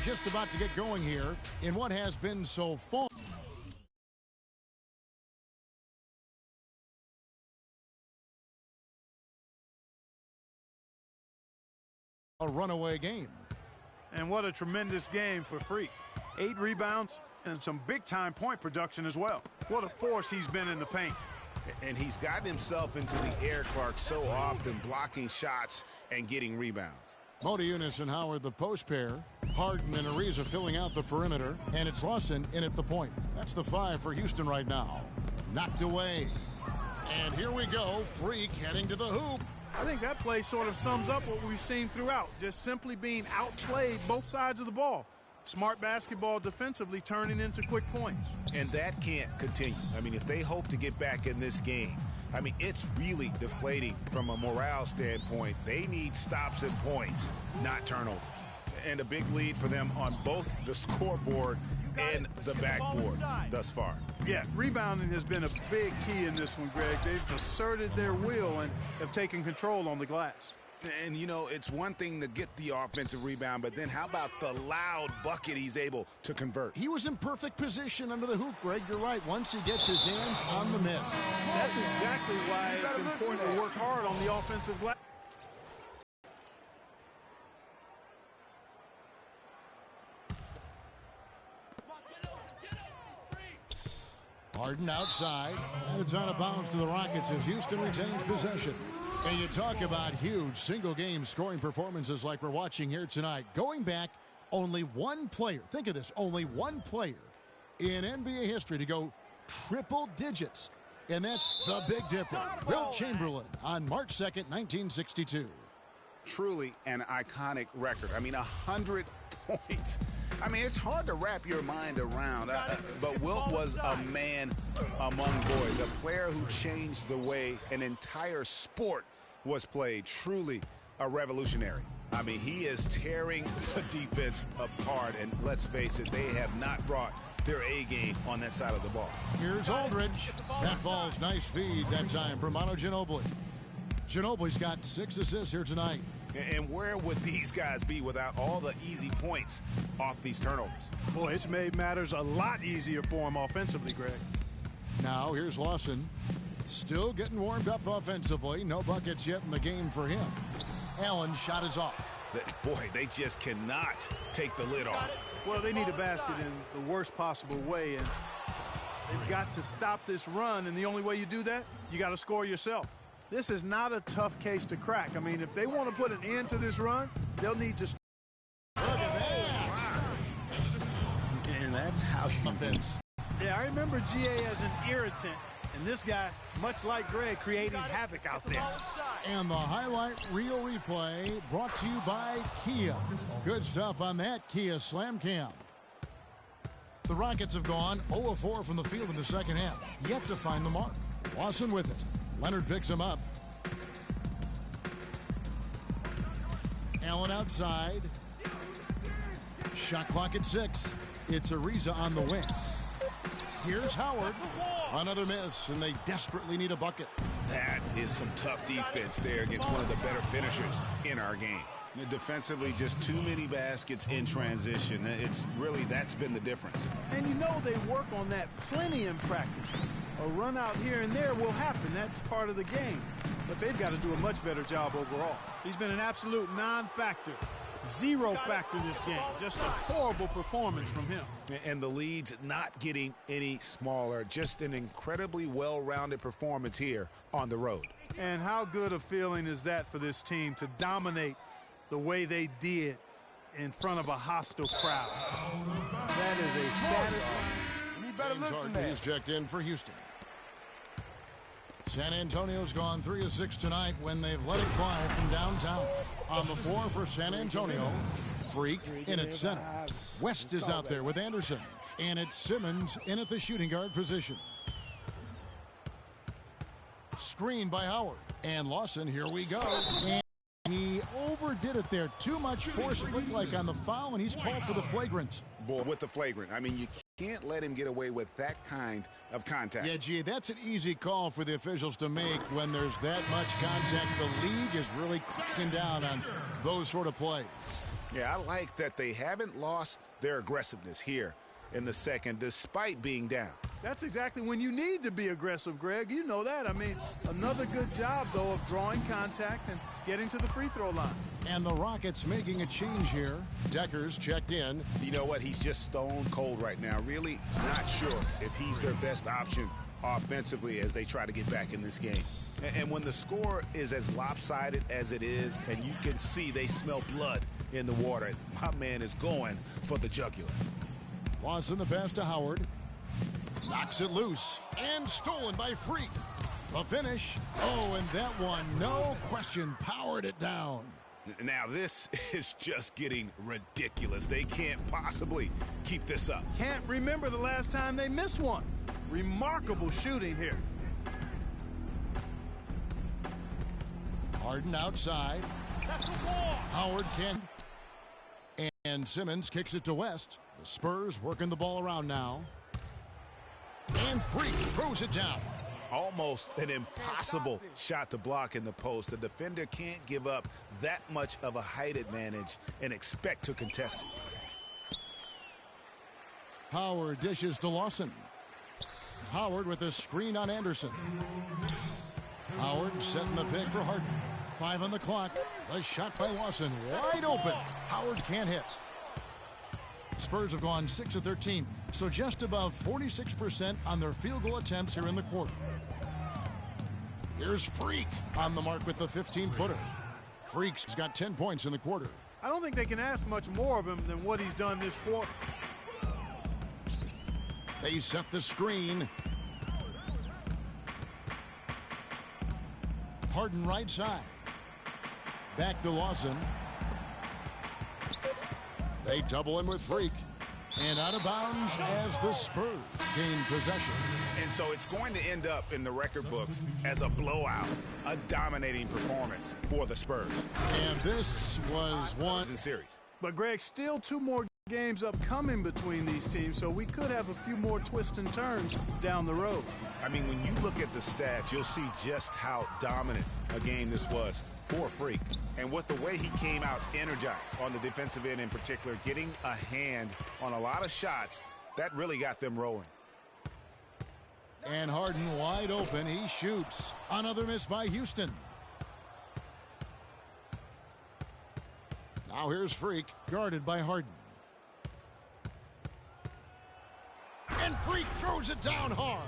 just about to get going here in what has been so far a runaway game. And what a tremendous game for Freak. 8 rebounds and some big-time point production as well. What a force he's been in the paint. And he's gotten himself into the air, Clark, so often, blocking shots and getting rebounds. Modiunas and Howard the post pair. Harden and Ariza filling out the perimeter. And it's Lawson in at the point. That's the 5 for Houston right now. Knocked away. And here we go. Freak heading to the hoop. I think that play sort of sums up what we've seen throughout. Just simply being outplayed both sides of the ball. Smart basketball defensively turning into quick points. And that can't continue. I mean, if they hope to get back in this game, I mean, it's really deflating from a morale standpoint. They need stops and points, not turnovers. And a big lead for them on both the scoreboard and the backboard thus far. Yeah, rebounding has been a big key in this one, Greg. They've asserted their will and have taken control on the glass. And, you know, it's one thing to get the offensive rebound, but then how about the loud bucket he's able to convert? He was in perfect position under the hoop, Greg. You're right. Once he gets his hands on the miss. That's exactly why it's important to work hard on the offensive glass. Harden outside, and it's out of bounds to the Rockets as Houston retains possession. And you talk about huge single-game scoring performances like we're watching here tonight. Going back, only one player, think of this, only one player in NBA history to go triple digits. And that's the big difference. Wilt Chamberlain on March 2nd, 1962. Truly an iconic record. I mean, 100 points. I mean, it's hard to wrap your mind around, but Wilt was a man among boys, a player who changed the way an entire sport was played. Truly a revolutionary. I mean, he is tearing the defense apart, and let's face it, they have not brought their A game on that side of the ball. Here's Aldridge. That falls, nice feed that time from Manu Ginobili. Ginobili's got 6 assists here tonight. And where would these guys be without all the easy points off these turnovers? Boy, it's made matters a lot easier for him offensively, Greg. Now here's Lawson. Still getting warmed up offensively. No buckets yet in the game for him. Allen's shot is off. Boy, they just cannot take the lid off. Well, they need a basket in the worst possible way, and they've got to stop this run, and the only way you do that, you got to score yourself. This is not a tough case to crack. I mean, if they want to put an end to this run, they'll need to. Look at that. And that's how you win. Yeah, I remember GA as an irritant, and this guy, much like Greg, creating havoc out there. And the highlight reel replay brought to you by Kia. Good stuff on that Kia Slam Cam. The Rockets have gone 0 of 4 from the field in the second half. Yet to find the mark. Lawson with it. Leonard picks him up. Allen outside. Shot clock at 6. It's Ariza on the wing. Here's Howard. Another miss, and they desperately need a bucket. That is some tough defense there against one of the better finishers in our game. Defensively, just too many baskets in transition. It's really, that's been the difference. And you know they work on that plenty in practice. A run out here and there will happen. That's part of the game. But they've got to do a much better job overall. He's been an absolute non-factor. Zero factor this game. Just a horrible performance from him. And the lead's not getting any smaller. Just an incredibly well-rounded performance here on the road. And how good a feeling is that for this team to dominate the way they did in front of a hostile crowd? That is a Saturday. James Harden is checked in for Houston. San Antonio's gone 3 of 6 tonight when they've let it fly from downtown. On the floor for San Antonio, Freak in at center. West is out there with Anderson. And it's Simmons in at the shooting guard position. Screen by Howard. And Lawson, here we go. And he overdid it there. Too much force, it looked like, on the foul, and he's called for the flagrant. Boy, with the flagrant. I mean, you can't let him get away with that kind of contact. Yeah, gee, that's an easy call for the officials to make when there's that much contact. The league is really cracking down on those sort of plays. Yeah, I like that they haven't lost their aggressiveness here in the second, despite being down. That's exactly when you need to be aggressive, Greg. You know that. I mean, another good job, though, of drawing contact and getting to the free throw line. And the Rockets making a change here. Decker's checked in. You know what? He's just stone cold right now. Really not sure if he's their best option offensively as they try to get back in this game. And when the score is as lopsided as it is, and you can see they smell blood in the water, my man is going for the jugular. Watson the pass to Howard. Knocks it loose and stolen by Freak. The finish. Oh, and that one, no question, powered it down. Now this is just getting ridiculous. They can't possibly keep this up. Can't remember the last time they missed one. Remarkable shooting here. Harden outside. That's a ball. Howard can. And Simmons kicks it to West. The Spurs working the ball around now. And Freak throws it down. Almost an impossible shot to block in the post. The defender can't give up that much of a height advantage and expect to contest it. Howard dishes to Lawson. Howard with a screen on Anderson. Howard setting the pick for Harden. 5 on the clock. A shot by Lawson. Wide open. Howard can't hit. Spurs have gone 6 of 13, so just above 46% on their field goal attempts here in the quarter. Here's Freak on the mark with the 15-footer. Freak's got 10 points in the quarter. I don't think they can ask much more of him than what he's done this quarter. They set the screen. Harden right side. Back to Lawson. They double him with Freak. And out of bounds as the Spurs gain possession. And so it's going to end up in the record books as a blowout, a dominating performance for the Spurs. And this was one in series. But, Greg, still 2 more games upcoming between these teams, so we could have a few more twists and turns down the road. I mean, when you look at the stats, you'll see just how dominant a game this was for Freak. And with the way he came out energized on the defensive end in particular, getting a hand on a lot of shots, that really got them rolling. And Harden wide open. He shoots. Another miss by Houston. Now here's Freak, guarded by Harden. And Freak throws it down hard.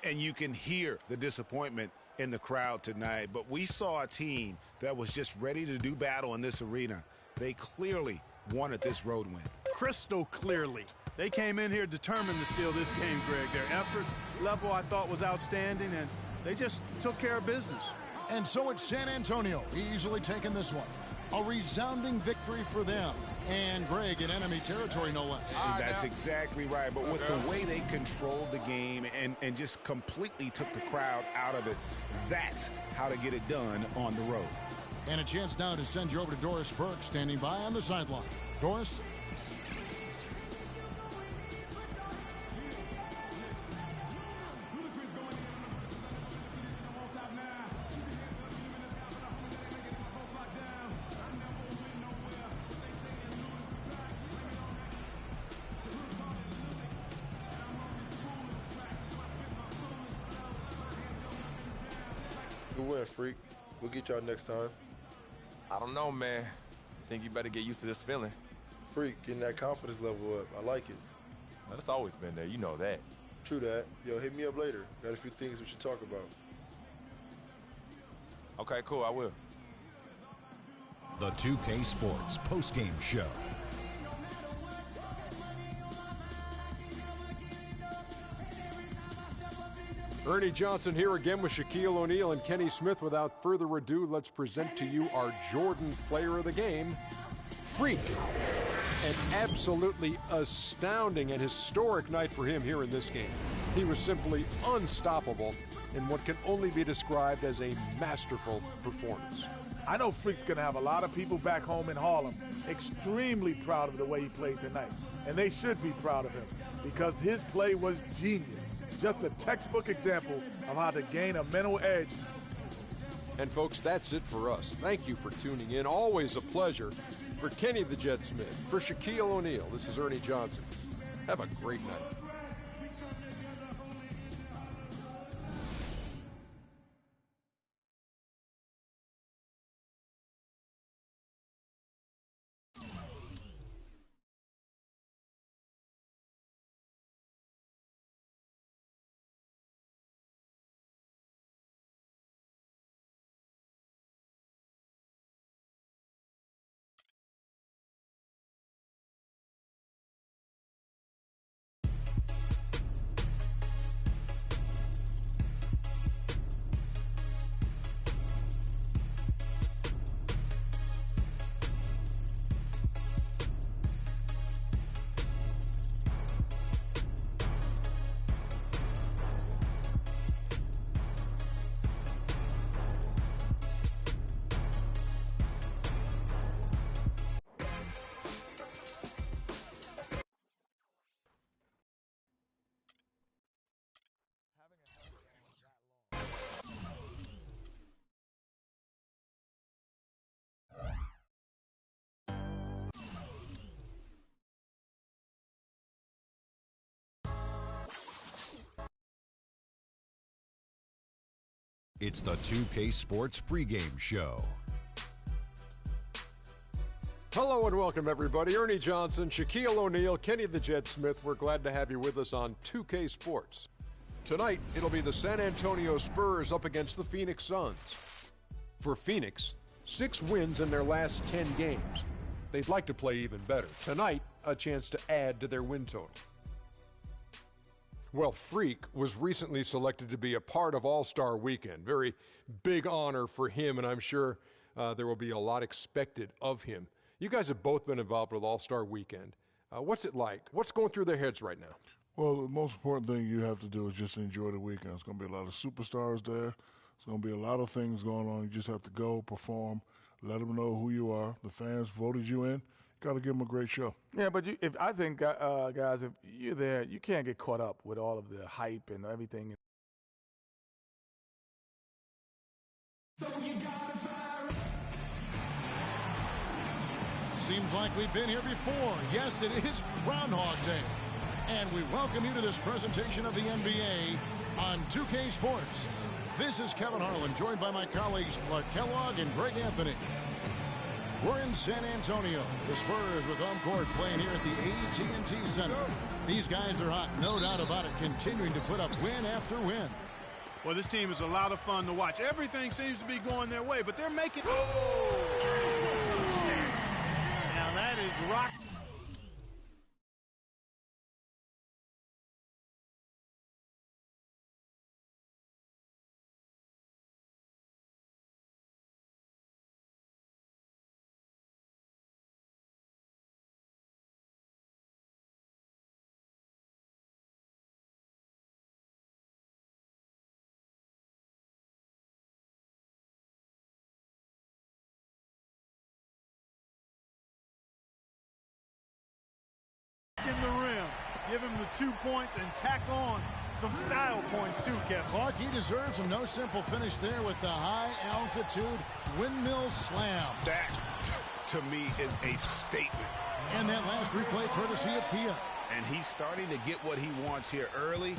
And you can hear the disappointment in the crowd tonight, but we saw a team that was just ready to do battle in this arena. They clearly wanted this road win. Crystal clearly. They came in here determined to steal this game, Greg. Their effort level, I thought, was outstanding, and they just took care of business. And so it's San Antonio easily taking this one. A resounding victory for them. And Greg in enemy territory, no less. That's exactly right. But with the way they controlled the game and just completely took the crowd out of it, that's how to get it done on the road. And a chance now to send you over to Doris Burke, standing by on the sideline. Doris? Good win, Freak. We'll get y'all next time. I don't know, man. I think you better get used to this feeling. Freak, getting that confidence level up. I like it. Well, it's always been there. You know that. True that. Yo, hit me up later. Got a few things we should talk about. Okay, cool. I will. The 2K Sports postgame show. Ernie Johnson here again with Shaquille O'Neal and Kenny Smith. Without further ado, let's present to you our Jordan player of the game, Freak. An absolutely astounding and historic night for him here in this game. He was simply unstoppable in what can only be described as a masterful performance. I know Freak's going to have a lot of people back home in Harlem extremely proud of the way he played tonight. And they should be proud of him because his play was genius. Just a textbook example of how to gain a mental edge. And folks, that's it for us. Thank you for tuning in. Always a pleasure. For Kenny the Jet Smith, for Shaquille O'Neal, this is Ernie Johnson. Have a great night. It's the 2K Sports pregame show. Hello and welcome, everybody. Ernie Johnson, Shaquille O'Neal, Kenny the Jet Smith. We're glad to have you with us on 2K Sports. Tonight, it'll be the San Antonio Spurs up against the Phoenix Suns. For Phoenix, 6 wins in their last 10 games. They'd like to play even better. Tonight, a chance to add to their win total. Well, Freak was recently selected to be a part of All-Star Weekend. Very big honor for him, and I'm sure there will be a lot expected of him. You guys have both been involved with All-Star Weekend. What's it like? What's going through their heads right now? Well, the most important thing you have to do is just enjoy the weekend. There's going to be a lot of superstars there. There's going to be a lot of things going on. You just have to go, perform, let them know who you are. The fans voted you in. Got to give them a great show. Yeah, but I think, guys, if you're there, you can't get caught up with all of the hype and everything. Seems like we've been here before. Yes, it is Groundhog Day. And we welcome you to this presentation of the NBA on 2K Sports. This is Kevin Harlan, joined by my colleagues Clark Kellogg and Greg Anthony. We're in San Antonio. The Spurs with home court playing here at the AT&T Center. These guys are hot, no doubt about it, continuing to put up win after win. Well, this team is a lot of fun to watch. Everything seems to be going their way, but they're making... Now that is rock... in the rim. Give him the 2 points and tack on some style points too, Kevin. Clark, he deserves them. No simple finish there with the high-altitude windmill slam. That, to me, is a statement. And that last replay courtesy of Kia. And he's starting to get what he wants here early.